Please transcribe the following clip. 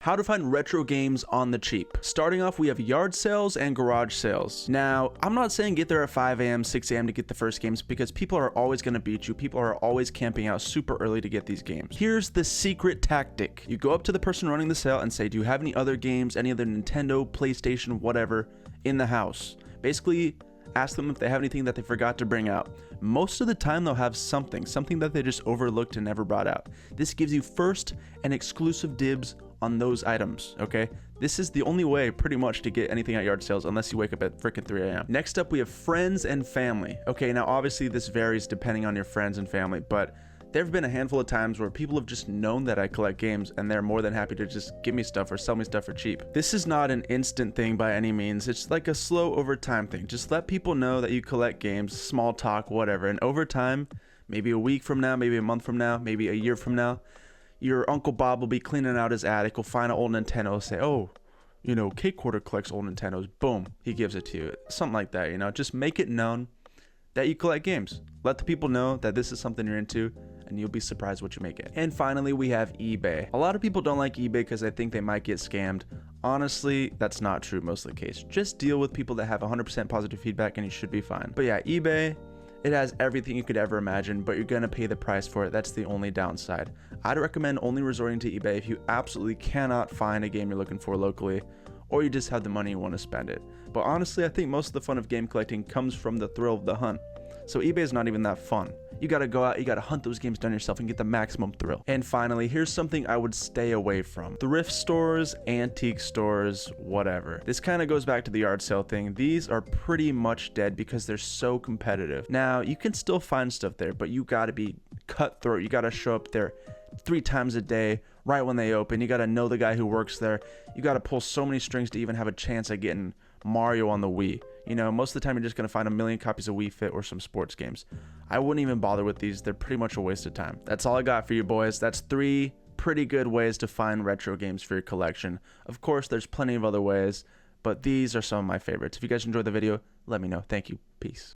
How to find retro games on the cheap. Starting off, we have yard sales and garage sales. Now, I'm not saying get there at 5 a.m., 6 a.m. to get the first games, because people are always going to beat you. People are always camping out super early to get these games. Here's the secret tactic. You go up to the person running the sale and say, do you have any other games, any other Nintendo, PlayStation, whatever, in the house? Basically, ask them if they have anything that they forgot to bring out. Most of the time they'll have something that they just overlooked and never brought out. This gives you first and exclusive dibs on those items, okay? This is the only way pretty much to get anything at yard sales unless you wake up at freaking 3 a.m. Next up, we have friends and family. Okay, now obviously this varies depending on your friends and family, but there have been a handful of times where people have just known that I collect games and they're more than happy to just give me stuff or sell me stuff for cheap. This is not an instant thing by any means. It's like a slow over time thing. Just let people know that you collect games, small talk, whatever. And over time, maybe a week from now, maybe a month from now, maybe a year from now, your Uncle Bob will be cleaning out his attic. He'll find an old Nintendo, say, oh, you know, Cakehoarder collects old Nintendos. Boom, he gives it to you. Something like that, you know. Just make it known that you collect games. Let the people know that this is something you're into, and you'll be surprised what you may get. And finally, we have eBay. A lot of people don't like eBay because they think they might get scammed. Honestly, that's not true most of the case. Just deal with people that have 100% positive feedback and you should be fine. But yeah, eBay, it has everything you could ever imagine, but you're gonna pay the price for it. That's the only downside. I'd recommend only resorting to eBay if you absolutely cannot find a game you're looking for locally, or you just have the money and want to spend it. But honestly, I think most of the fun of game collecting comes from the thrill of the hunt. So eBay is not even that fun. You gotta go out, you gotta hunt those games down yourself and get the maximum thrill. And finally, here's something I would stay away from. Thrift stores, antique stores, whatever. This kind of goes back to the yard sale thing. These are pretty much dead because they're so competitive. Now, you can still find stuff there, but you gotta be cutthroat. You gotta show up there 3 times a day, right when they open. You gotta know the guy who works there. You gotta pull so many strings to even have a chance at getting Mario on the Wii. You know, most of the time you're just going to find a million copies of Wii Fit or some sports games. I wouldn't even bother with these. They're pretty much a waste of time. That's all I got for you boys. That's 3 pretty good ways to find retro games for your collection. Of course, there's plenty of other ways, but these are some of my favorites. If you guys enjoyed the video, let me know. Thank you. Peace.